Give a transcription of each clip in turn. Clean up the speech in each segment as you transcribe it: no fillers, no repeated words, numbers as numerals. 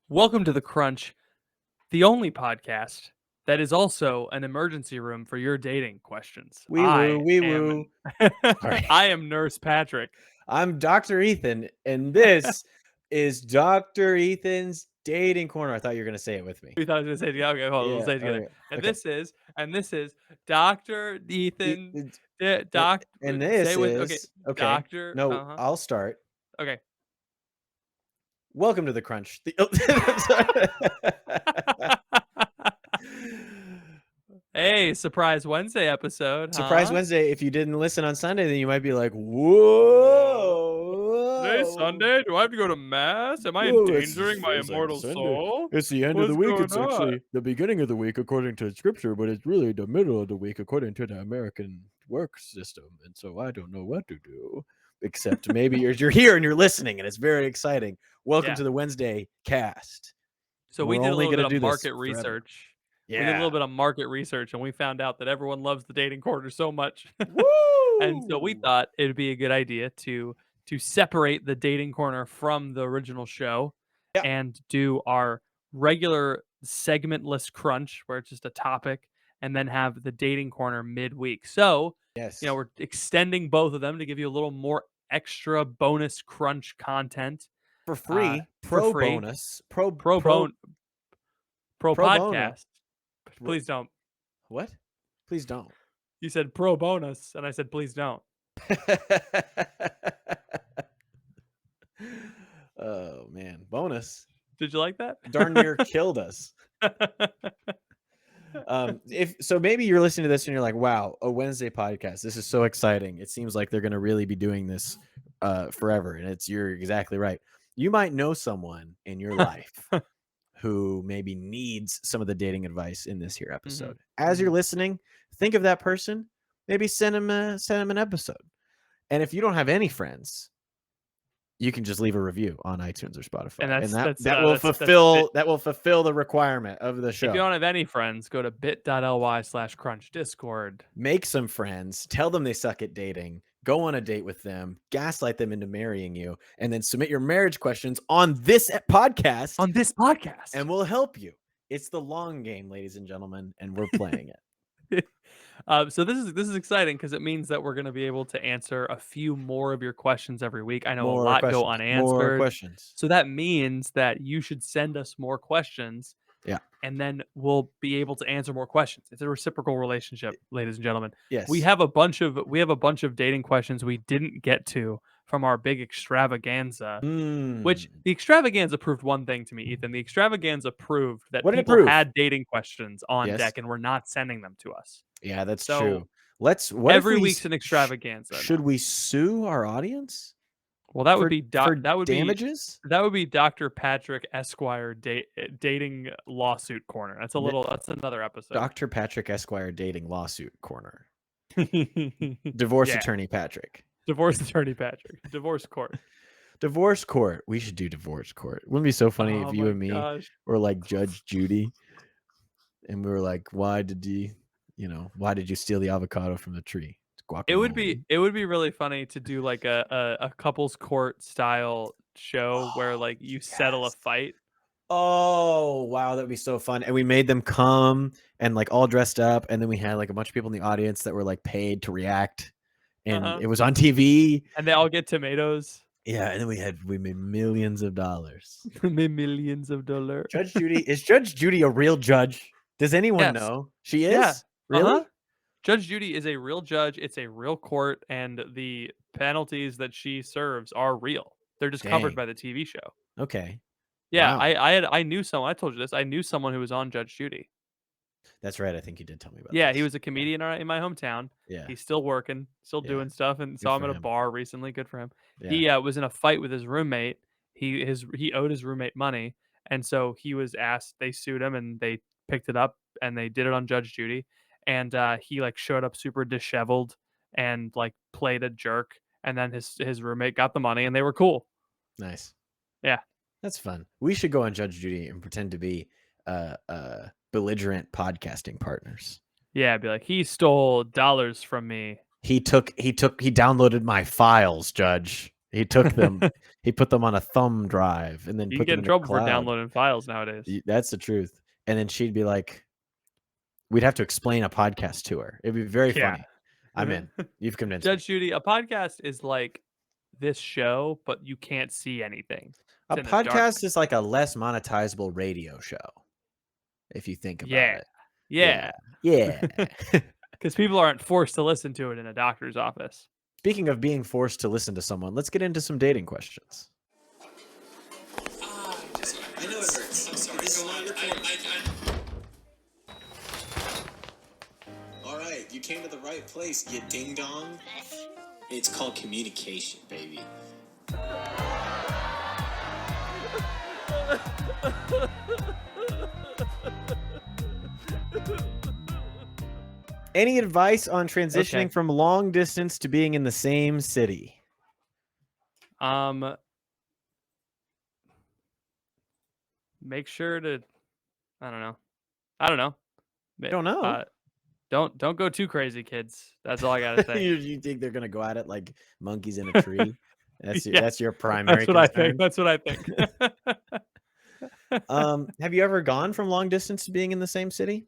Welcome to The Crunch, the only podcast that is also an emergency room for your dating questions. Wee woo, wee woo. Sorry. I am Nurse Patrick. I'm Dr. Ethan, and this is Dr. Ethan's dating corner. I thought you were gonna say it with me. We thought I was going to say it together. Okay, hold on, we'll Yeah. say it together. Okay. And Okay. this is Dr. Ethan. Doc. And Say this it with okay. is okay. Doctor. No, I'll start. Okay. Welcome to the Crunch. Hey, Surprise Wednesday episode. Surprise huh? Wednesday. If you didn't listen on Sunday, then you might be like, "Whoa, Today's Sunday. Do I have to go to mass? Am I Whoa, endangering my feels like immortal Sunday. soul? It's the end of What's the week. going It's on?" actually the beginning of the week according to scripture, but it's really the middle of the week according to the American work system. And so I don't know what to do. Except maybe you're here and you're listening, and it's very exciting. Welcome Yeah. to the Wednesday cast. So We're we did a only little gonna bit do of this market forever. research. We did a little bit of market research, and we found out that everyone loves the dating corner so much. And so we Woo! thought it'd be a good idea to separate the dating corner from the original show Yeah. and do our regular segmentless crunch where it's just a topic, and then have the dating corner midweek. So, Yes. we're extending both of them to give you a little more extra bonus crunch content For free. for Pro free. bonus. Pro Pro bono. podcast. Please don't. What? Please don't. You said pro bonus, and I said please don't. Oh man, bonus. Did you like that? Darn near killed us. If so, maybe you're listening to this and you're like, wow, a Wednesday podcast. This is so exciting. It seems like they're gonna really be doing this forever. And you're exactly right. You might know someone in your life who maybe needs some of the dating advice in this here episode. As you're listening, think of that person. Maybe send them an episode. And if you don't have any friends, you can just leave a review on iTunes or Spotify, And that will fulfill the requirement of the show. If you don't have any friends, go to bit.ly/crunch discord. Make some friends. Tell them they suck at dating. Go on a date with them. Gaslight them into marrying you, and then submit your marriage questions on this podcast. And we'll help you. It's the long game, ladies and gentlemen, and we're playing it. So this is exciting because it means that we're going to be able to answer a few more of your questions every week. I know a lot go unanswered. More questions. So that means that you should send us more questions. Yeah. And then we'll be able to answer more questions. It's a reciprocal relationship, ladies and gentlemen. Yes. We have a bunch of dating questions we didn't get to from our big extravaganza. Which the extravaganza proved one thing to me, Ethan. The extravaganza proved that people had dating questions on deck and were not sending them to us. Yeah, that's So true. Every week's an extravaganza. Should we sue our audience? Well, that would be damages. That would be Dr. Patrick Esquire dating lawsuit corner. That's another episode. Dr. Patrick Esquire dating lawsuit corner. Divorce attorney Patrick. Divorce attorney Patrick. Divorce court. Divorce court. We should do divorce court. Wouldn't it be so funny if you and me were like Judge Judy, and we were like, why did you steal the avocado from the tree? It would be really funny to do like a couples court style show where like you settle a fight. Oh wow, that'd be so fun. And we made them come and like all dressed up, and then we had like a bunch of people in the audience that were like paid to react, and it was on TV, and they all get tomatoes. Yeah, and then we made millions of dollars. Millions of dollars. Judge Judy, is Judge Judy a real judge? Does anyone know? She is? Yeah. Really? Judge Judy is a real judge. It's a real court, and the penalties that she serves are real. They're just covered by the TV show. Okay. Yeah, wow. I knew someone. I told you this. I knew someone who was on Judge Judy. That's right. I think you did tell me about. Yeah, he was a comedian in my hometown. Yeah, he's still working, doing stuff, and saw him at a bar recently. Good for him. Yeah. He was in a fight with his roommate. He owed his roommate money, and so he was asked. They sued him, and they picked it up, and they did it on Judge Judy. And he like showed up super disheveled and like played a jerk, and then his roommate got the money, and they were cool. Nice. Yeah, that's fun. We should go on Judge Judy and pretend to be belligerent podcasting partners. Yeah, be like, he stole dollars from me. He downloaded my files, Judge. He took them, he put them on a thumb drive and then You can put get them in in the trouble for cloud. downloading files nowadays. That's the truth. And then she'd be like, we'd have to explain a podcast to her. It'd be very Yeah. funny. I'm in. You've convinced me. Judge Judy, a podcast is like this show, but you can't see anything. A It's in the dark. podcast is like a less monetizable radio show, if you think about Yeah. it. Yeah. Yeah. Yeah. Because people aren't forced to listen to it in a doctor's office. Speaking of being forced to listen to someone, let's get into some dating questions. I know it hurts. I'm sorry. This is not your fault. All right, you came to the right place, you ding dong. It's called communication, baby. Any advice on transitioning Okay. from long distance to being in the same city? Make sure to, I don't know. I don't know. Don't go too crazy, kids. That's all I gotta say. You think they're gonna go at it like monkeys in a tree? Yeah, That's your primary that's what I think. concern. That's what I think. Have you ever gone from long distance to being in the same city?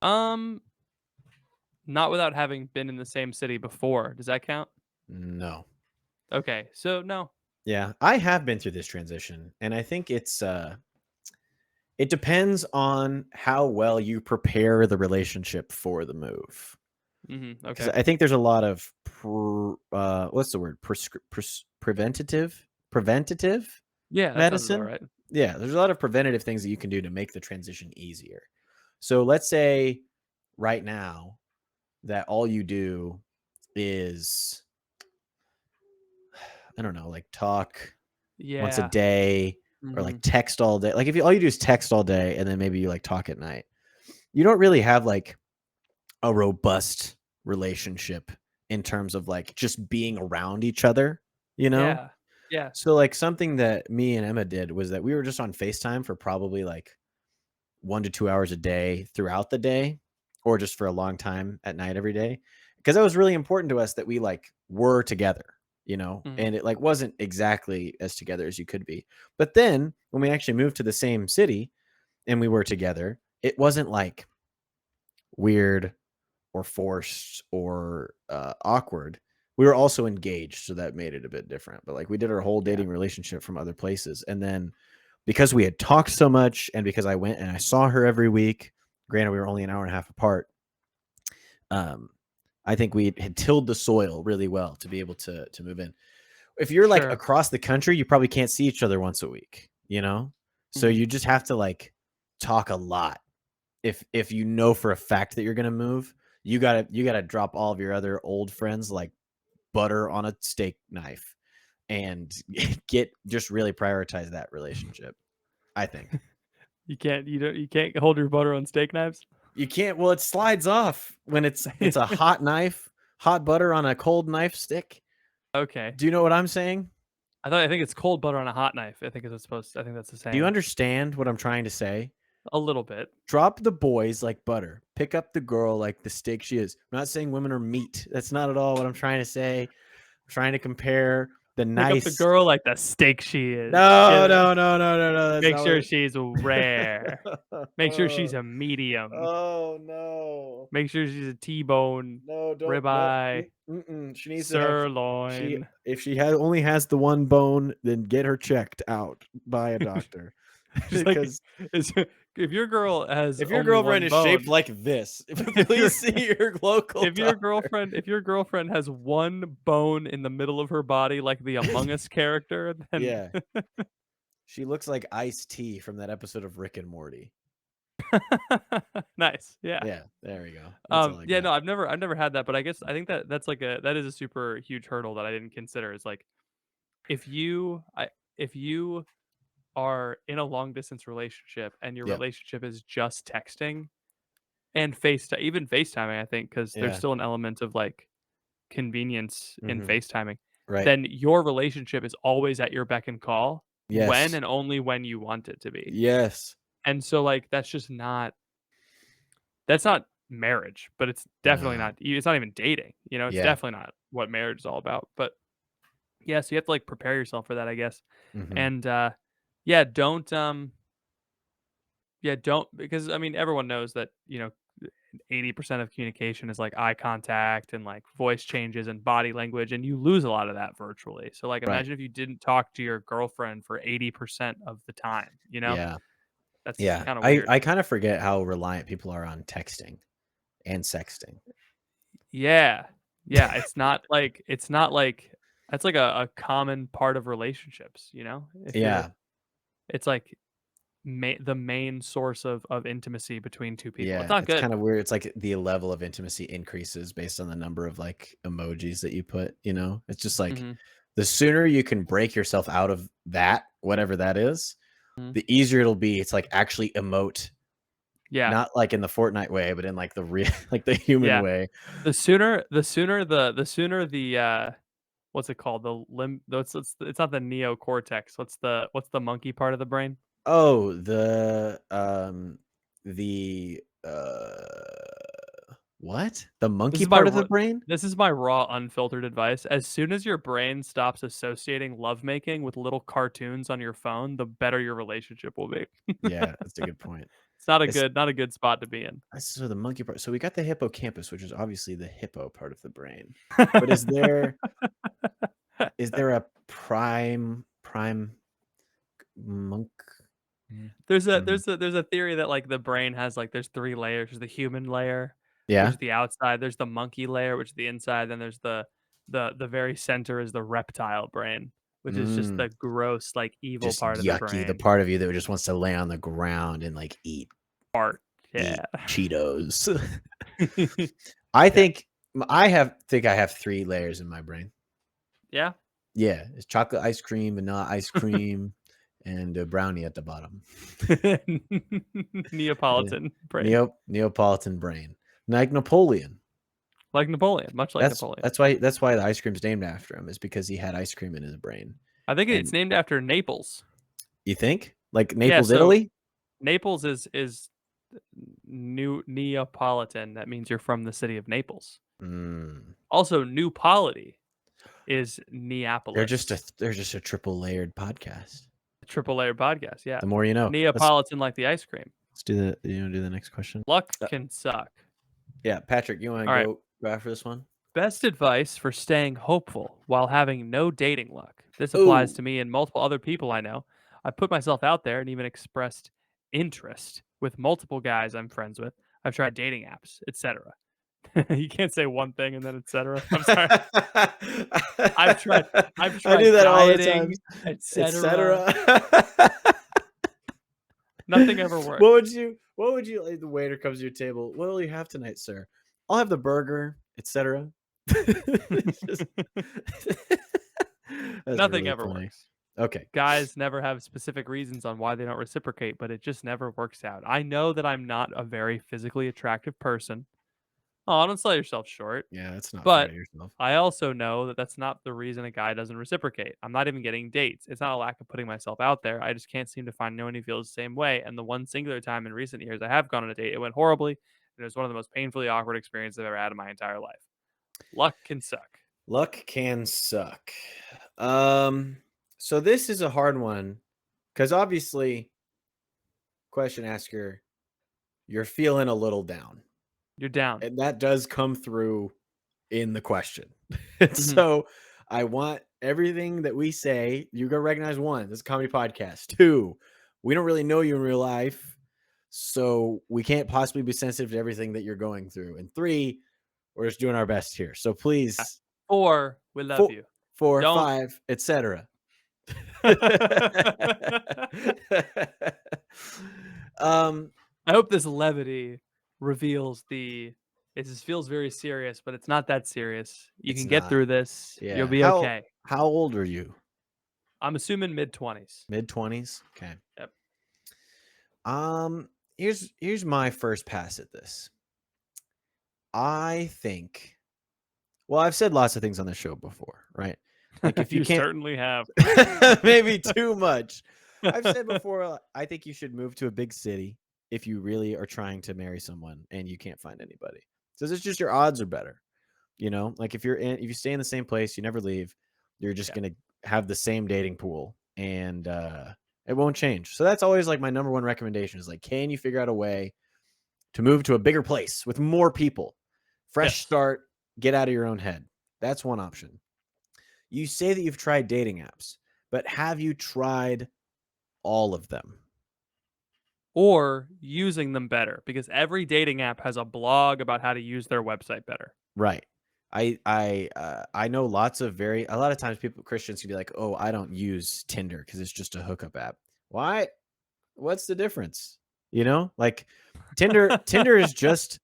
Not without having been in the same city before. Does that count? No. Okay, so no. Yeah, I have been through this transition, and I think it depends on how well you prepare the relationship for the move. Because Okay. I think there's a lot of what's the word? Preventative Yeah, that sounds about medicine. right. Yeah, there's a lot of preventative things that you can do to make the transition easier. So let's say right now that all you do is, I don't know, like talk once a Yeah. day or like Mhm. text all day. Like if you all you do is text all day and then maybe you like talk at night, you don't really have like a robust relationship in terms of like just being around each other, you know? Yeah. Yeah. So like something that me and Emma did was that we were just on FaceTime for probably like 1 to 2 hours a day throughout the day, or just for a long time at night every day. Because that was really important to us that we like were together, you know, Mhm. and it like wasn't exactly as together as you could be. But then when we actually moved to the same city and we were together, it wasn't like weird or forced or awkward. We were also engaged, so that made it a bit different. But like we did our whole Yeah. dating relationship from other places, and then because we had talked so much, and because I went and I saw her every week. Granted, we were only an hour and a half apart. I think we had tilled the soil really well to be able to move in. If you're like Sure. across the country, you probably can't see each other once a week, you know? So Mhm. you just have to like talk a lot. If you know for a fact that you're gonna move, you gotta drop all of your other old friends like butter on a steak knife and get just really prioritize that relationship, I think. You can't hold your butter on steak knives? You can't, well, it slides off when it's a hot knife, hot butter on a cold knife stick. Okay. Do you know what I'm saying? I think it's cold butter on a hot knife. I think that's the Do you saying. understand what I'm trying to say? A little bit. Drop the boys like butter. Pick up the girl like the steak she is. I'm not saying women are meat. That's not at all what I'm trying to say. I'm trying to compare the Pick up the nice. girl like the steak she is. No, Get it? no, no, no, no, no. That's Make not sure what she's rare. it. Make sure she's a medium. Oh no. Make sure she's a T-bone, No, don't no. ribeye, She needs to have she sirloin. if she has only has the one bone, then get her checked out by a doctor. She's like, Because is if your girl has if your only girlfriend one is shaped bone, like this, if your please see your local doctor. if your girlfriend has one bone in the middle of her body like the Among Us character, then Yeah. She looks like Ice-T from that episode of Rick and Morty. nice. Yeah. Yeah, there we go. That's all I Yeah, no, got. I've never had that, but I think that is a super huge hurdle that I didn't consider. Is like if you I if you are in a long distance relationship and your Yep. relationship is just texting and FaceTime, even FaceTiming, I think, because there's Yeah. still an element of like convenience in Mhm. FaceTiming, Right. then your relationship is always at your beck and call when Yes. and only when you want it to be. Yes. And so like that's not marriage, but it's definitely No. not it's not even dating, it's Yeah. definitely not what marriage is all about. But Yeah, so you have to like prepare yourself for that, I guess. Hmm. And yeah, don't because I mean everyone knows that, 80% of communication is like eye contact and like voice changes and body language, and you lose a lot of that virtually. So like Right. imagine if you didn't talk to your girlfriend for 80% of the time, Yeah. That's Yeah. kind of I weird. I kind of forget how reliant people are on texting and sexting. Yeah. Yeah, it's not like that's like a common part of relationships, If you're Yeah. it's like the main source of intimacy between two people. It's Yeah. not It's good. kind of weird. It's like the level of intimacy increases based on the number of like emojis that you put, you know? It's just like Mhm. the sooner you can break yourself out of that, whatever that is, Mhm. the easier it'll be to like actually emote, Yeah. not like in the Fortnite way, but in like the real, like the human Yeah. way. The sooner the what's it called? The limb no, it's not the neocortex. What's the monkey part of the brain? Oh, the what? The This monkey is my part of the r brain? this is my raw, unfiltered advice. As soon as your brain stops associating lovemaking with little cartoons on your phone, the better your relationship will be. Yeah, that's a good point. It's not a It's good spot to be in. so the monkey part. So we got the hippocampus, which is obviously the hippo part of the brain. But is there a prime monk? There's a Mhm. there's a there's a theory that, like, the brain has, like there's 3 layers. There's the human layer, which Yeah. is the outside, there's the monkey layer, which is the inside, then there's the very center is the reptile brain, which is just Mm, the gross, like, evil just part of the yucky. The brain. part of you that just wants to lay on the ground and like Art, eat yeah. Cheetos. I Yeah. think I have 3 layers in my brain. Yeah? Yeah, it's chocolate ice cream, vanilla ice cream, and a brownie at the bottom. Yeah. Neapolitan brain. Neapolitan brain. Like Napoleon. Like Napoleon, much like That's Napoleon. that's why that's why the ice cream's named after him, is because he had ice cream in his brain. I think it's And named after Naples. you think? Like Yeah, Naples, so Italy? Naples is New Neapolitan, that means you're from the city of Naples. Mm. Also, New Polity is They're just a Neapolis. they're just a triple layered podcast. Triple layer podcast, yeah. The more you know. Let's Neapolitan like the ice cream. let's do the next question? Luck Uh, can suck. yeah, Patrick, you wanna Alright. go after this one? Best advice for staying hopeful while having no dating luck. This applies Ooh. to me and multiple other people I know. I put myself out there and even expressed interest with multiple guys I'm friends with. I've tried dating apps, etc. You can't say one thing and then etc. I'm sorry. I've tried I've I do tried that all the dieting, time, etc. etcetera. Nothing ever What worked. would you like, the waiter comes to your table, "What will you have tonight, sir?" "I'll have the burger, etcetera." It's just That's Nothing really ever funny. works. Okay. Guys never have specific reasons on why they don't reciprocate, but it just never works out. I know that I'm not a very physically attractive person. Oh, don't sell yourself short. Yeah, that's not fair But to yourself. I also know that that's not the reason a guy doesn't reciprocate. I'm not even getting dates. It's not a lack of putting myself out there. I just can't seem to find anyone who feels the same way. And the one singular time in recent years I have gone on a date, it went horribly. And it was one of the most painfully awkward experiences I've ever had in my entire life. Luck can suck. Luck can suck. Um, so this is a hard one because obviously, question asker, you're feeling a little down, You're down. and that does come through in the question. And Mhm. so I want everything that we say, you're gonna recognize: one, this is a comedy podcast. Two, we don't really know you in real life, so we can't possibly be sensitive to everything that you're going through. And three, we're just doing our best here. So please, Or we love four, you. four, Don't. five, etc. um, I hope this levity reveals it just feels very serious, but it's not that serious. You it's can get not. through this. You'll Yeah. be okay. How old are you? I'm assuming mid-20s. Mid-20s? Okay. Yep. Um, here's my first pass at this. I think, well, I've said lots of things on the show before, right? Like if you You can't certainly have. maybe too much. I've said before, I think you should move to a big city if you really are trying to marry someone and you can't find anybody. So it's just your odds are better. You know, like if you stay in the same place, you never leave, You're just Yeah. going to have the same dating pool, and it won't change. So that's always like my number one recommendation is like, can you figure out a way to move to a bigger place with more people? Fresh Yes. start, get out of your own head. That's one option. You say that you've tried dating apps, but have you tried all of them? Or using them better, because every dating app has a blog about how to use their website better. Right. I know lots of a lot of times people Christians can be like, "Oh, I don't use Tinder because it's just a hookup app." Why? What's the difference? You know, like Tinder is just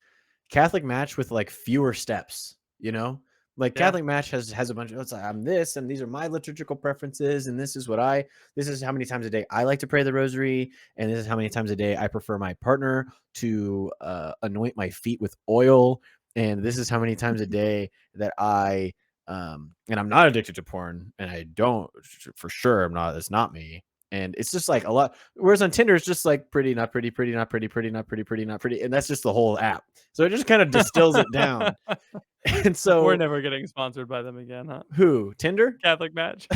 Catholic Match with like fewer steps, you know? Like Yeah. Catholic Match has a bunch of, it's like, I'm this and these are my liturgical preferences and this is how many times a day I like to pray the rosary and this is how many times a day I prefer my partner to anoint my feet with oil and this is how many times a day that I and I'm not addicted to porn and I don't, for sure I'm not, it's not me. And it's just like a lot. Whereas on Tinder, it's just like pretty, not pretty, pretty, not pretty, pretty, not pretty, pretty, not pretty. And that's just the whole app. So it just kind of distills it down. And We're so never getting sponsored by them again, huh? who? Tinder? Catholic Match.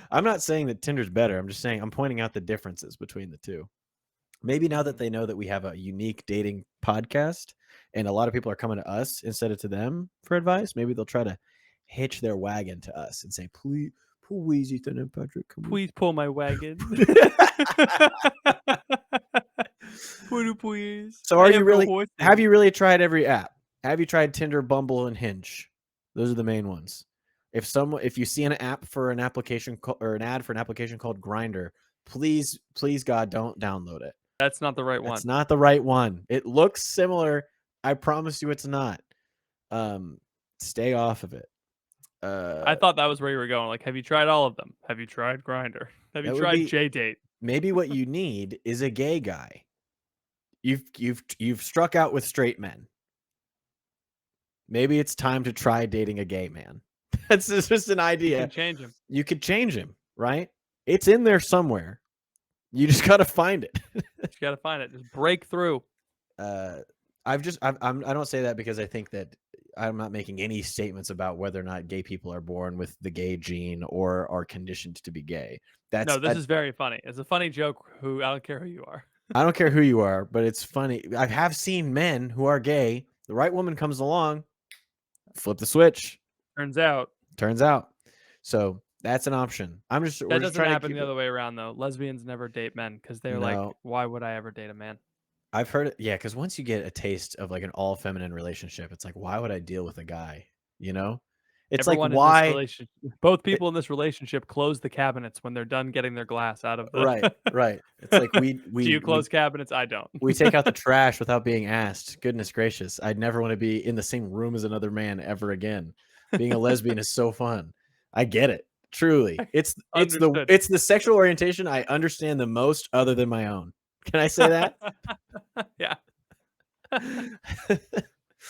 I'm not saying that Tinder's better. I'm just saying I'm pointing out the differences between the two. Maybe now that they know that we have a unique dating podcast and a lot of people are coming to us instead of to them for advice, maybe they'll try to hitch their wagon to us and say, please, Ethan and Patrick, can we Please pull my wagon. Please. So I are you have no really horses. have you really tried every app? Have you tried Tinder, Bumble, and Hinge? Those are the main ones. If you see an app for an application or an ad for an application called Grinder, please God don't download it. That's not the right one. It's not the right one. It looks similar. I promise you it's not. Stay off of it. I thought that was where you were going. Like, have you tried all of them? Have you tried Grinder? Have you That would tried be J-Date? maybe what you need is a gay guy. You've struck out with straight men. Maybe it's time to try dating a gay man. That's just an You idea. can change him. You could change him, right? It's in there somewhere. You just got to find it. You got to find it. Just break through. I don't say that because I think that I'm not making any statements about whether or not gay people are born with the gay gene or are conditioned to be gay. No, this is very funny. It's a funny joke. I don't care who you are. I don't care who you are, but it's funny. I have seen men who are gay. The right woman comes along, flip the switch. Turns out. So that's an option. That We're just doesn't trying to happen keep the other way around, though. Lesbians never date men because they're like, No. why would I ever date a man? I've heard it. Yeah, because once you get a taste of like an all feminine relationship, it's like, why would I deal with a guy? You know, it's Everyone like in this why. relationship, both people in this relationship close the cabinets when they're done getting their glass out of the. Right. It's like Do you close cabinets? I don't. we take out the trash without being asked. Goodness gracious, I'd never want to be in the same room as another man ever again. Being a lesbian is so fun. I get it. Truly, it's Understood. the sexual orientation I understand the most, other than my own. Can I say that? Yeah.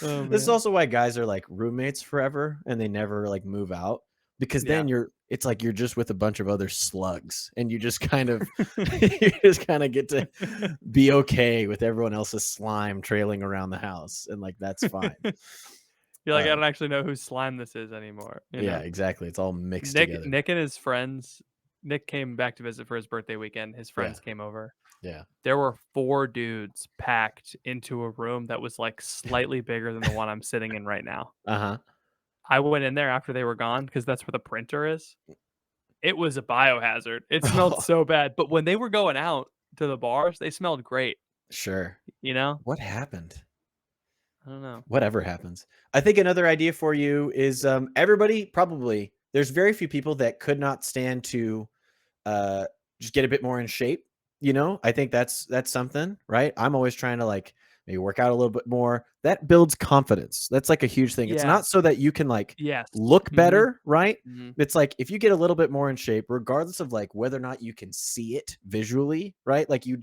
Oh, This is man. also why guys are like roommates forever and they never like move out, because then it's like you're just with a bunch of other slugs and you just kind of you just kind of get to be okay with everyone else's slime trailing around the house, and like that's fine. You're like, I don't actually know whose slime this is anymore. You Yeah, know? exactly. It's all mixed together. Nick and his friends. Nick came back to visit for his birthday weekend. His friends came over. Yeah. There were 4 dudes packed into a room that was like slightly bigger than the one I'm sitting in right now. Uh-huh. I went in there after they were gone because that's where the printer is. It was a biohazard. It smelled so bad. But when they were going out to the bars, they smelled great. Sure. You know? What happened? I don't know. Whatever happens. I think another idea for you is everybody probably, there's very few people that could not stand to just get a bit more in shape. You know, I think that's something, right? I'm always trying to like maybe work out a little bit more. That builds confidence. That's like a huge thing. It's Yeah. not so that you can like Yes. look better, right? Mhm. It's like if you get a little bit more in shape, regardless of like whether or not you can see it visually, right? Like you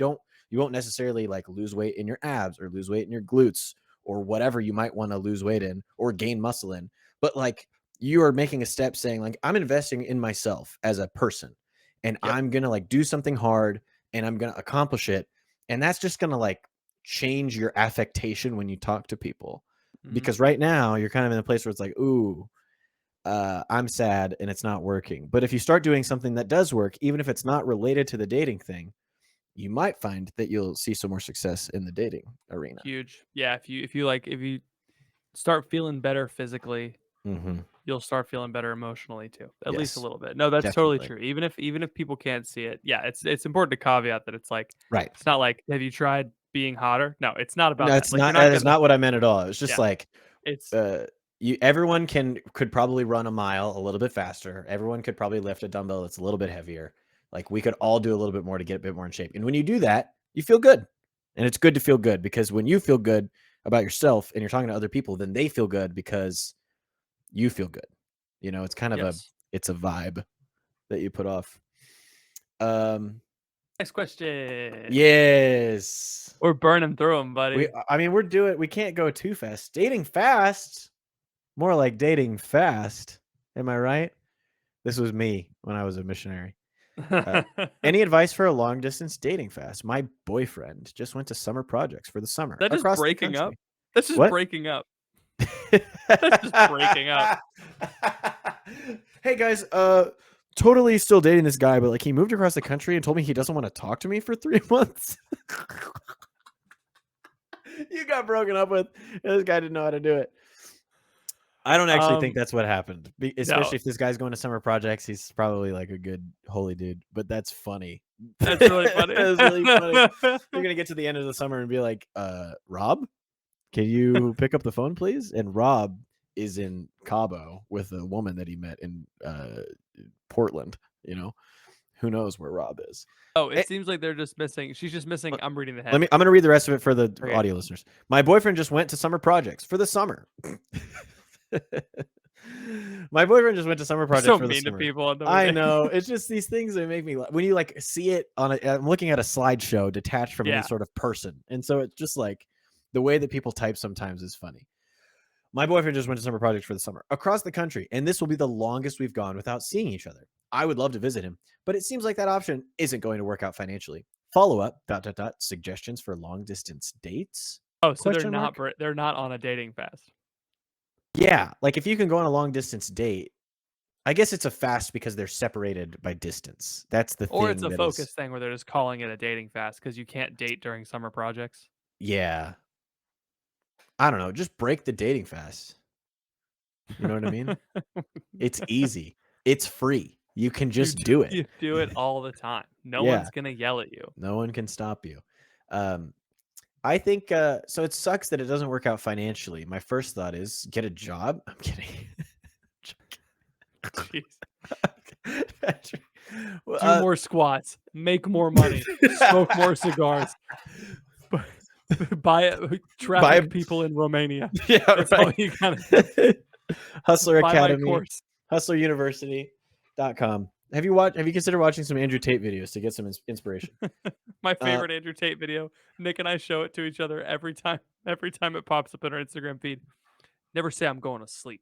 won't necessarily like lose weight in your abs or lose weight in your glutes or whatever you might want to lose weight in or gain muscle in. But like you are making a step saying like, I'm investing in myself as a person and Yep. I'm going to like do something hard and I'm going to accomplish it. And that's just going to like change your affectation when you talk to people. Mhm. Because right now you're kind of in a place where it's like, ooh, I'm sad and it's not working. But if you start doing something that does work, even if it's not related to the dating thing, you might find that you'll see some more success in the dating arena. Huge. Yeah, if you start feeling better physically, Mm-hmm. you'll start feeling better emotionally too. At least a Yes, little bit. No, that's totally definitely. true. Even if people can't see it. Yeah, it's important to caveat that it's like Right. it's not like have you tried being hotter? No, it's not about No, that. it's Like you're not. not That is gonna not what I meant at all. It was just yeah, like it's uh, everyone could probably run a mile a little bit faster. Everyone could probably lift a dumbbell that's a little bit heavier. Like we could all do a little bit more to get a bit more in shape. And when you do that, you feel good. And it's good to feel good because when you feel good about yourself and you're talking to other people, then they feel good because you feel good. You know, it's kind of yes. it's a vibe that you put off. Um, Next question. yes. We're burning through them, buddy. We can't go too fast. Dating fast. More like dating fast. Am I right? This was me when I was a missionary. Any advice for a long distance dating fast? My boyfriend just went to summer projects for the summer That just across the breaking up? country. That's just What? breaking up. That's just breaking up. Hey guys, totally still dating this guy, but like he moved across the country and told me he doesn't want to talk to me for 3 months. You got broken up with. This guy didn't know how to do it. I don't actually think that's what happened. Especially if this guy's going to summer projects, he's probably like a good holy dude. But that's funny. That's really funny. That's really funny. You're gonna get to the end of the summer and be like, Rob, can you pick up the phone, please? And Rob is in Cabo with a woman that he met in Portland. You know, who knows where Rob is? Oh, it seems like they're just missing. She's just missing. I'm reading the head. I'm gonna read the rest of it for the Okay. audio listeners. My boyfriend just went to summer projects for the summer. My boyfriend just went to summer projects So for the mean to summer. people on the I way. know. It's just these things that make me laugh. When you like see it on I'm looking at a slideshow detached from Yeah. any sort of person. And so it's just like the way that people type sometimes is funny. My boyfriend just went to summer projects for the summer across the country, and this will be the longest we've gone without seeing each other. I would love to visit him, but it seems like that option isn't going to work out financially. Follow up, ... suggestions for long distance dates? Oh, so Question mark? they're not on a dating fast. Yeah, like if you can go on a long distance date, I guess it's a fast because they're separated by distance. That's the Or thing it's a that focus is. thing where they're just calling it a dating fast because you can't date during summer projects. Yeah. I don't know. Just break the dating fast. You know what I mean? It's easy. It's free. You can just do it. You do it all the time. No Yeah. one's gonna yell at you. No one can stop you. I think so. It sucks that it doesn't work out financially. My first thought is get a job. I'm kidding. Jeez. Well, Do more squats, make more money, smoke more cigars, traffic people in Romania. Yeah, That's all right. you gotta Hustler buy my Academy, course. hustleruniversity.com. Have you considered watching some Andrew Tate videos to get some inspiration? My favorite Andrew Tate video. Nick and I show it to each other every time it pops up in our Instagram feed. Never say I'm going to sleep.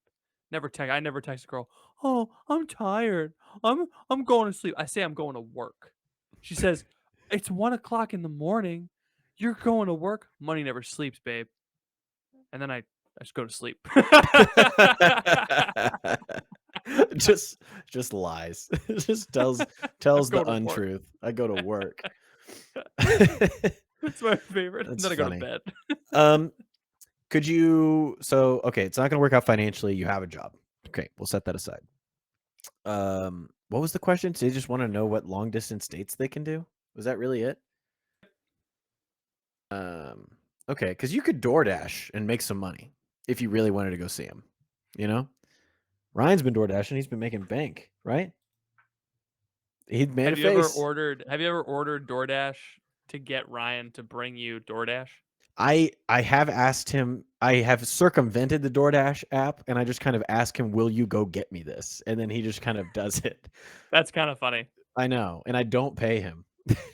I never text a girl, "Oh, I'm tired. I'm going to sleep." I say I'm going to work. She says, "It's 1:00 in the morning. You're going to work?" Money never sleeps, babe. And then I just go to sleep. just lies. Just tells the go to work. untruth. I go to work. It's my favorite. And That's then I go funny. to bed. Could you okay, it's not gonna work out financially. You have a job. Okay, we'll set that aside. What was the question? So they just want to know what long distance dates they can do? Was that really it? Okay, because you could DoorDash and make some money if you really wanted to go see him. You know? Ryan's been DoorDashing, he's been making bank, right? He made Have a you ever face. ordered DoorDash to get Ryan to bring you DoorDash? I have asked him, I have circumvented the DoorDash app and I just kind of ask him, will you go get me this? And then he just kind of does it. That's kind of funny. I know. And I don't pay him.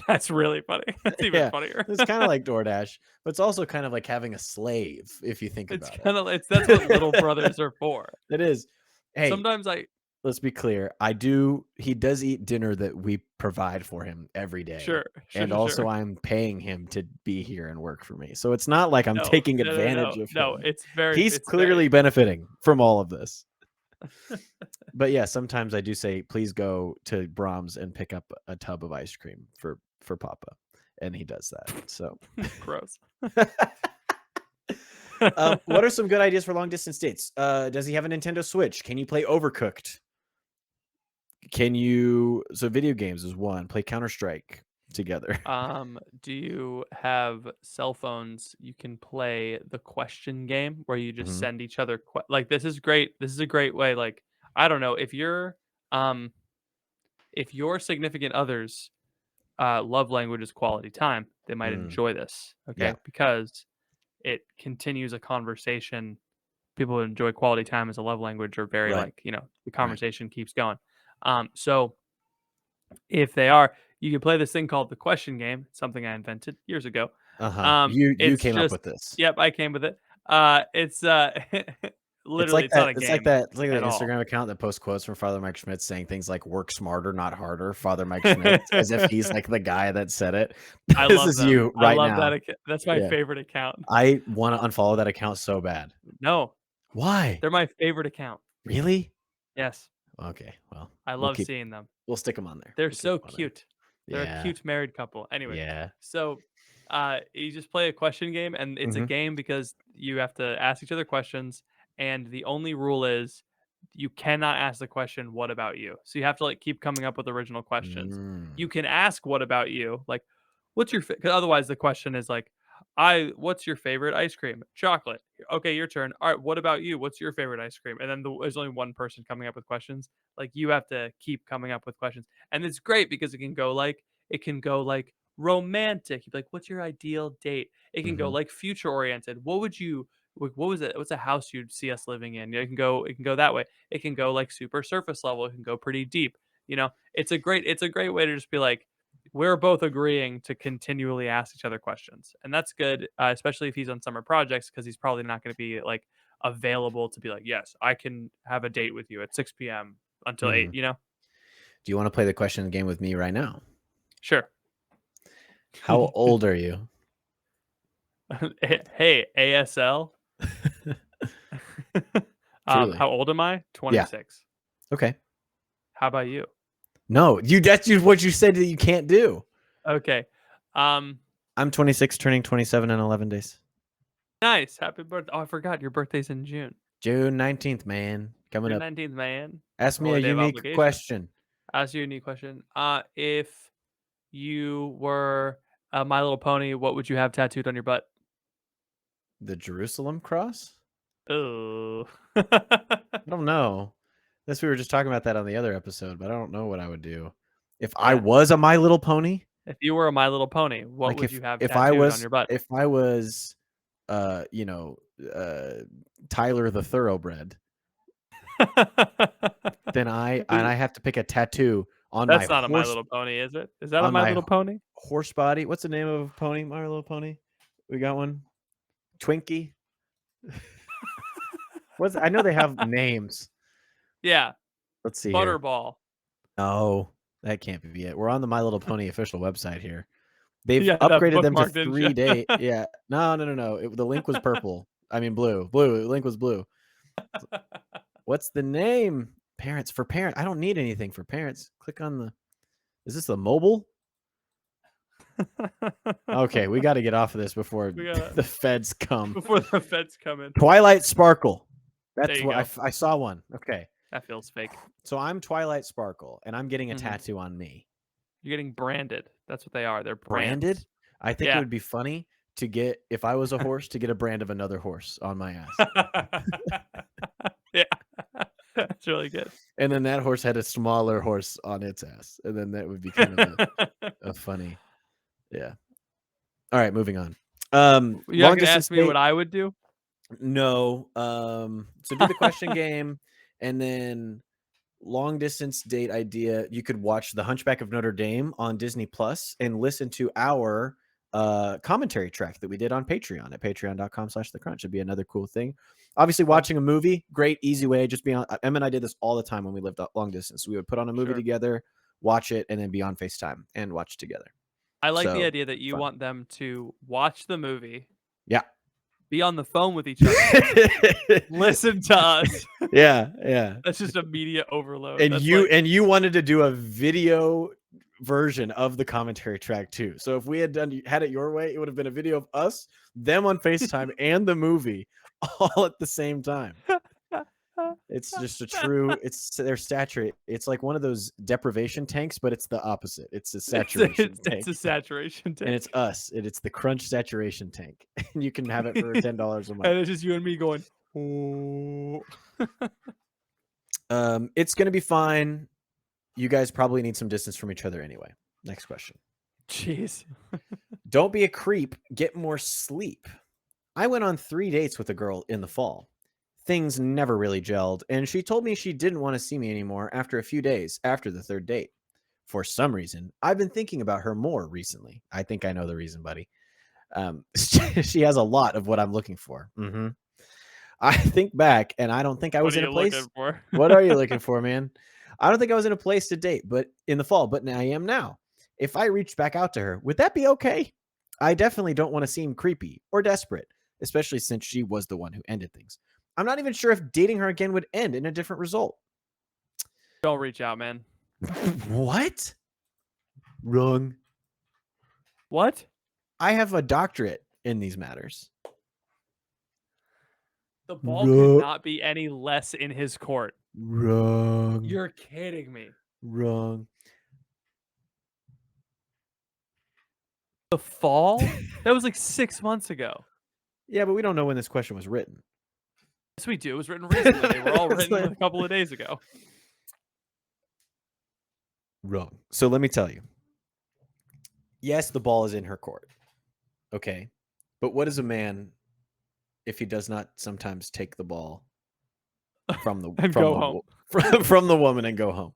That's really funny. That's even funnier. It's kind of like DoorDash, but it's also kind of like having a slave if you think about it. That's what little brothers are for. It is. Hey, Sometimes let's be clear. He does eat dinner that we provide for him every day. Sure. And also I'm paying him to be here and work for me. So it's not like I'm taking advantage of him. No, He's clearly benefiting from all of this. But yeah, sometimes I do say, please go to Brahms and pick up a tub of ice cream for Papa, and he does that. So, Gross. what are some good ideas for long distance dates? Does he have a Nintendo Switch? Can you play Overcooked? So video games is one. Play Counter-Strike together. Do you have cell phones you can play the question game where you just Mhm. send each other like this is great. This is a great way. Like, I don't know, um if your significant others love language is quality time, they might Mm, enjoy this. yeah, Okay. Because it continues a conversation. People who enjoy quality time as a love language are very right, like, the right. conversation keeps going. So if they are, you can play this thing called the question game. It's something I invented years ago. Uh-huh. You It's came up just with this. yep, I came with it. It's It's literally like it's not that. a It's like game that. It's like the at all. Instagram account that posts quotes from Father Mike Schmidt saying things like "work smarter, not harder." Father Mike Schmidt, as if he's like the guy that said it. I This love is them. you I right love that now. account. That's my Yeah, favorite account. I want to unfollow that account so bad. No, Why? they're my favorite account. Really? Yes, Okay. Well, I love seeing them. we'll stick them on there. They're We'll keep so 'em on there. cute. They're a Yeah. cute married couple. Anyway, Yeah. so you just play a question game, and it's a Mhm. game because you have to ask each other questions, and the only rule is you cannot ask the question, "What about you?" So you have to like keep coming up with original questions. You Mm. can ask, "What about you?" Like, "What's your?" 'Cause otherwise, the question is like, "I what's your favorite ice cream?" Chocolate. Okay, your turn. All right, what about you? What's your favorite ice cream? And then there's only one person coming up with questions. Like you have to keep coming up with questions, and it's great because it can go like romantic. You'd be like, "What's your ideal date?" It can go Mhm. like future oriented. What was it? What's a house you'd see us living in? It can go that way. It can go like super surface level. It can go pretty deep. It's a great way to just be like, we're both agreeing to continually ask each other questions, and that's good, especially if he's on summer projects because he's probably not going to be like available to be like, yes, I can have a date with you at 6 p.m. until 8. Mhm. Do you want to play the question game with me right now? Sure. How old are you? Hey, ASL. Truly. How old am I? Yeah. 26. Okay. How about you? No, what you said that you can't do. Okay. Um, I'm 26, turning 27 in 11 days. nice. Happy birthday. Oh, I forgot your birthday's in June. June 19th, man. Coming June up. 19th, man. Ask me a Holy day of unique obligation. question. I'll ask you a new question. If you were a My Little Pony, what would you have tattooed on your butt? The Jerusalem cross? Oh. I don't know. This we were just talking about that on the other episode, but I don't know what I would do. If I Yeah. was a My Little Pony, If you were a My Little Pony, what like would you have if I tattooed on was your butt? if I was you know, Tyler the Thoroughbred, then I have to pick a tattoo That's not a My Little Pony, is it? Is that a on My my Little Pony? horse body. What's the name of a pony? My Little Pony. We got one. Twinkie. I know they have names. Yeah, Let's see here. Butterball. No, that can't be it. We're on the My Little Pony official website here. They've Yeah, that upgraded them to bookmark, didn't you? 3-day. Yeah. No, no, no, no. The link was purple. I mean blue. Blue. The link was blue. What's the name? Parents for parents. I don't need anything for parents. Click on the. Is this the mobile? Okay, we got to get off of this before We gotta the feds come. before the feds come in. Twilight Sparkle. There That's you what go. I saw one. Okay. That feels fake. So I'm Twilight Sparkle and I'm getting a Mhm. tattoo on me. You're getting branded. That's what they are. They're Branded? brands. I think it Yeah. would be funny to get, if I was a horse, to get a brand of another horse on my ass. Yeah. That's really good. And then that horse had a smaller horse on its ass. And then that would be kind of a funny. Yeah. All right, moving on. You're not Long gonna distance ask me what date. I would do? No. So do the question game and then long distance date idea. You could watch The Hunchback of Notre Dame on Disney Plus and listen to our commentary track that we did on Patreon at patreon.com/thecrunch. Would be another cool thing. Obviously, Cool. watching a movie, great, easy way. Just be on. Em and I did this all the time when we lived long distance. We would put on a movie Sure. together, watch it, and then be on FaceTime and watch together. I like the So idea that you fun. want them to watch the movie Yeah. Be on the phone with each other. Listen to us. Yeah, yeah. That's just a media overload. And That's you wanted to do a video version of the commentary track too. So if we had had it your way, it would have been a video of us, them on FaceTime, and the movie all at the same time. It's just a true. They're saturated. It's like one of those deprivation tanks, but it's the opposite. It's a saturation tank, it's a saturation tank, and it's us. It's the crunch saturation tank, and you can have it for $10 a month. and it's just you and me going. Oh. It's gonna be fine. You guys probably need some distance from each other anyway. Next question. Jeez. Don't be a creep. Get more sleep. I went on 3 dates with a girl in the fall. Things never really gelled, and she told me she didn't want to see me anymore after a few days after the third date. For some reason, I've been thinking about her more recently. I think I know the reason, buddy. She has a lot of what I'm looking for. I think back, and I don't think I was in a place. What are you looking for, man? I don't think I was in a place to date, but in the fall, but I am now. If I reached back out to her, would that be okay? I definitely don't want to seem creepy or desperate, especially since she was the one who ended things. I'm not even sure if dating her again would end in a different result. Don't reach out, man. What? Wrong. What? I have a doctorate in these matters. The ball could not be any less in his court. Wrong. You're kidding me. Wrong. The fall? That was like 6 months ago. Yeah, but we don't know when this question was written. Yes, we do. It was written recently. They were all written a couple of days ago. Wrong. So let me tell you. Yes, the ball is in her court. Okay. But what is a man if he does not sometimes take the ball from the from the woman and go home?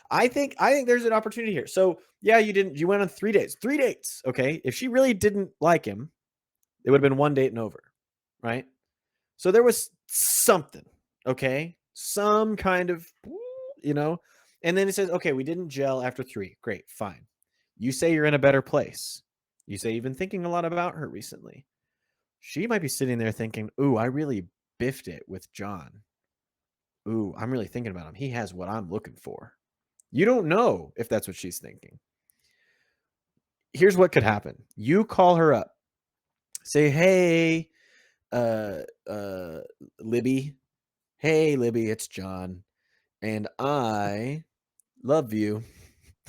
I think there's an opportunity here. So yeah, you went on 3 dates. 3 dates. Okay. If she really didn't like him, it would have been 1 date and over. Right? So there was something. Okay. Some kind of, and then it says, okay, we didn't gel after 3. Great, fine. You say you're in a better place. You say you've been thinking a lot about her recently. She might be sitting there thinking, ooh, I really biffed it with John. Ooh, I'm really thinking about him. He has what I'm looking for. You don't know if that's what she's thinking. Here's what could happen. You call her up. Say, hey, Libby. Hey, Libby, it's John. And I love you.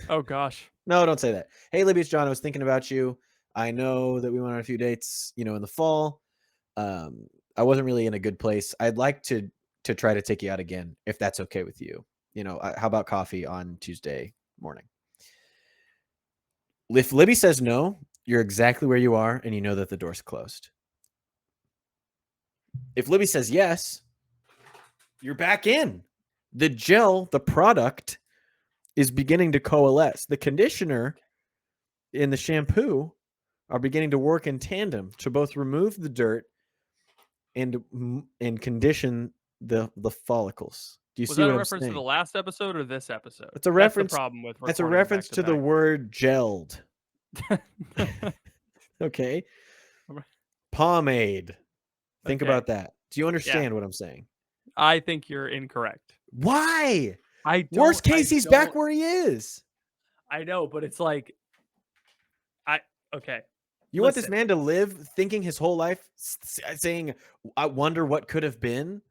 Oh, gosh. No, don't say that. Hey, Libby, it's John. I was thinking about you. I know that we went on a few dates, in the fall. I wasn't really in a good place. I'd like to try to take you out again, if that's okay with you. How about coffee on Tuesday morning? If Libby says no, you're exactly where you are, and you know that the door's closed. If Libby says yes, you're back in. The gel, the product, is beginning to coalesce. The conditioner and the shampoo are beginning to work in tandem to both remove the dirt and condition the follicles. Do you Was see that what a I'm reference to saying? the last episode or this episode? It's a reference. That's the problem with That's a recording reference to the back-to-back. word gelled. Okay. Pomade. Think about that. Do you understand what I'm saying? I think you're incorrect. Why? Worst case, he's back where he is. I know, but it's like, okay. You want this man to live thinking his whole life, saying, I wonder what could have been?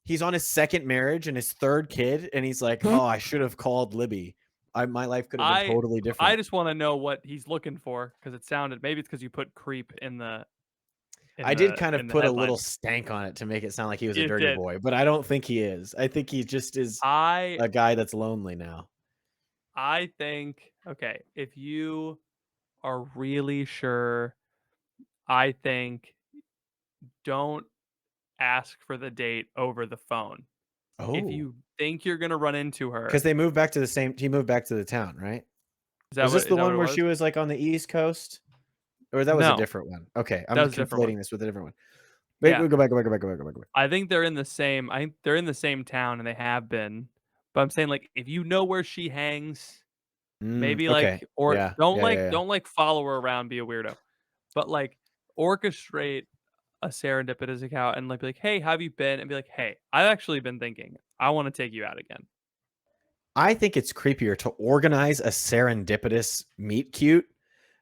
He's on his second marriage and his third kid, and he's like, oh, I should have called Libby. My life could have been totally different. I just want to know what he's looking for, because it sounded, maybe it's because you put creep in the I did kind of put a little stank on it to make it sound like he was a dirty boy, but I don't think he is. I think he just is a guy that's lonely now. I think, okay, if you are really sure, I think don't ask for the date over the phone. Oh. If you think you're going to run into her. Because he moved back to the town, right? Was this the one where she was like on the East Coast? Or that was a different one? Okay, I'm conflating this with a different one. Wait, go back. I think they're in the same. I think they're in the same town, and they have been. But I'm saying, like, if you know where she hangs, maybe like, or don't follow her around, be a weirdo, but like orchestrate a serendipitous account and like be like, "Hey, how have you been?" And be like, "Hey, I've actually been thinking. I want to take you out again." I think it's creepier to organize a serendipitous meet cute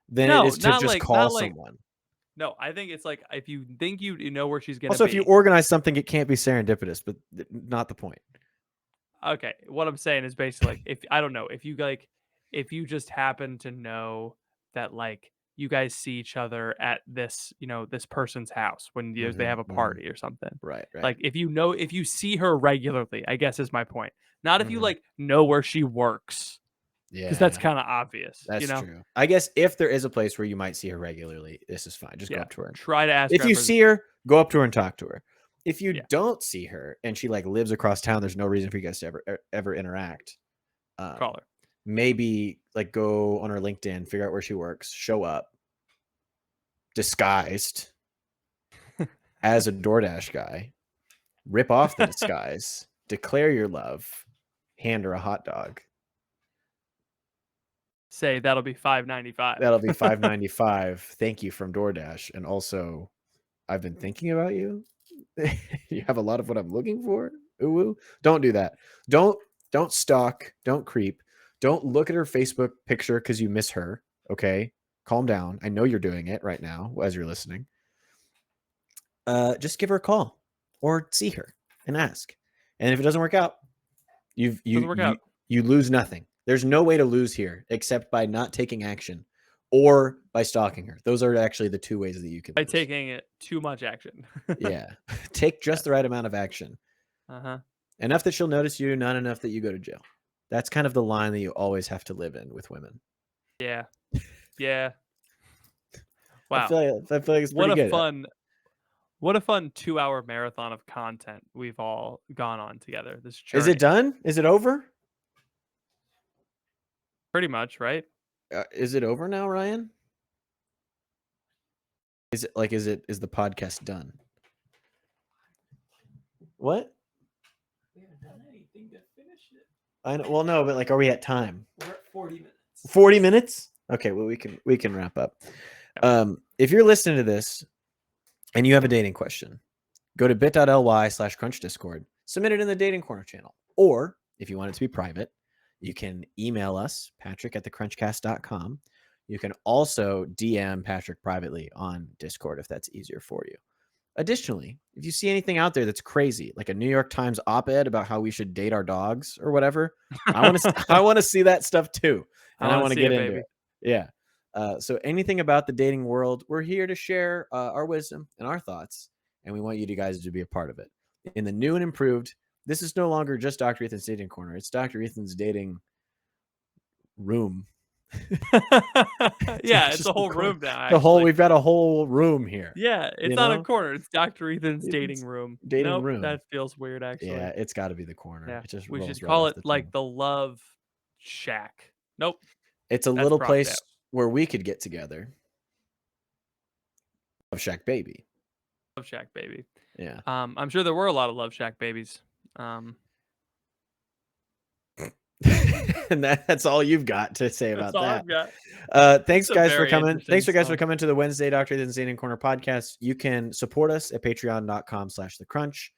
than it No, is to just call not like someone. no. I think it's like if you think you know where she's gonna Also, if you be. organize something, it can't be serendipitous, but not the point. Okay, what I'm saying is basically like if I don't know if you just happen to know that like you guys see each other at this this person's house when they have a party or something. Right, right. Like if you see her regularly, I guess is my point. Not if you Mhm. like know where she works, because that's Yeah, kind of obvious, you that's know. true. I guess if there is a place where you might see her regularly, this is fine. Just go Yeah, up to her. try to ask her If out you for see her, go up to her and talk to her. If you yeah, don't see her and she like lives across town, there's no reason for you guys to ever interact. call Um, her. maybe like go on her LinkedIn, figure out where she works, show up disguised as a DoorDash guy, rip off the disguise, declare your love, hand her a hot dog. Say that'll be $5.95. That'll be $5.95. Thank you from DoorDash. And also, I've been thinking about you. You have a lot of what I'm looking for. Ooh, ooh. Don't do that. Don't stalk. Don't creep. Don't look at her Facebook picture because you miss her. Okay, calm down. I know you're doing it right now as you're listening. Just give her a call or see her and ask. And if it doesn't work out, Doesn't work out you lose nothing. There's no way to lose here except by not taking action or by stalking her. Those are actually the two ways that you can by lose. taking it too much action. Yeah. Take just the right amount of action. Uh-huh. Enough that she'll notice you, not enough that you go to jail. That's kind of the line that you always have to live in with women. Yeah. Yeah. I Wow. feel like it's What pretty a good. fun What a fun 2-hour marathon of content we've all gone on together. This Is it journey. done? Is it over? Pretty much, right? Is it over now, Ryan? Is the podcast done? What? We haven't done anything to finish it. I know, well, no, but like, are we at time? We're at 40 minutes. 40 minutes? Okay, well, we can wrap up. If you're listening to this and you have a dating question, go to bit.ly/crunch discord, submit it in the dating corner channel. Or if you want it to be private, you can email us, patrick@thecrunchcast.com. You can also DM Patrick privately on Discord if that's easier for you. Additionally, if you see anything out there that's crazy, like a New York Times op-ed about how we should date our dogs or whatever, I want to see that stuff too, and I want to get into it. Yeah. So anything about the dating world, we're here to share our wisdom and our thoughts, and we want you guys to be a part of it. In the new and improved, this is no longer just Dr. Ethan's dating corner. It's Dr. Ethan's dating room. Yeah, it's a whole room now. We've got a whole room here. Yeah, it's not a corner. It's Dr. Ethan's dating room. Dating room. That feels weird, actually. Yeah, it's got to be the corner. Yeah, It just we rolls should right call off it the like tongue. the Love Shack. Nope. It's a That's little crossed place out. where we could get together. Love Shack baby. Love Shack baby. Yeah. I'm sure there were a lot of Love Shack babies. And that's all you've got to say about That's all that. I've got. Thanks It's a guys for very coming. interesting Thanks for guys for song. coming to the Wednesday Dr. Ethan's Dating Corner podcast. You can support us at patreon.com/thecrunch.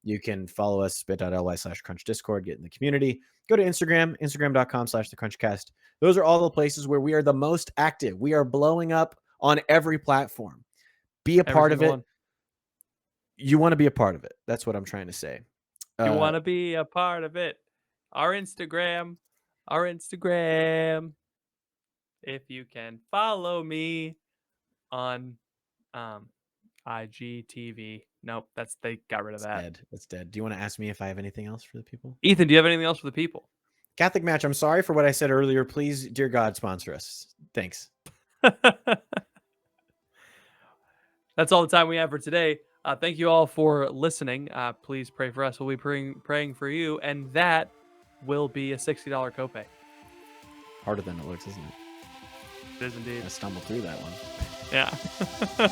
You can follow us bit.ly/crunch discord, get in the community. Go to Instagram, instagram.com/thecrunchcast. Those are all the places where we are the most active. We are blowing up on every platform. Be a part of it. One. You want to be a part of it. That's what I'm trying to say. You want to be a part of it. Our Instagram. If you can follow me on IGTV. Nope, they got rid of that. It's dead. Do you want to ask me if I have anything else for the people? Ethan, do you have anything else for the people? Catholic Match, I'm sorry for what I said earlier. Please, dear God, sponsor us. Thanks. That's all the time we have for today. Thank you all for listening. Please pray for us. We'll be praying for you, and that will be a $60 copay. Harder than it looks, isn't it? It is indeed. I stumbled through that one. Yeah.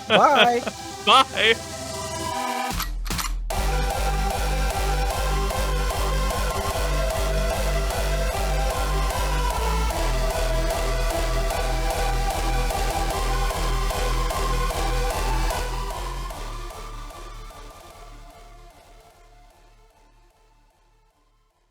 Bye. Bye.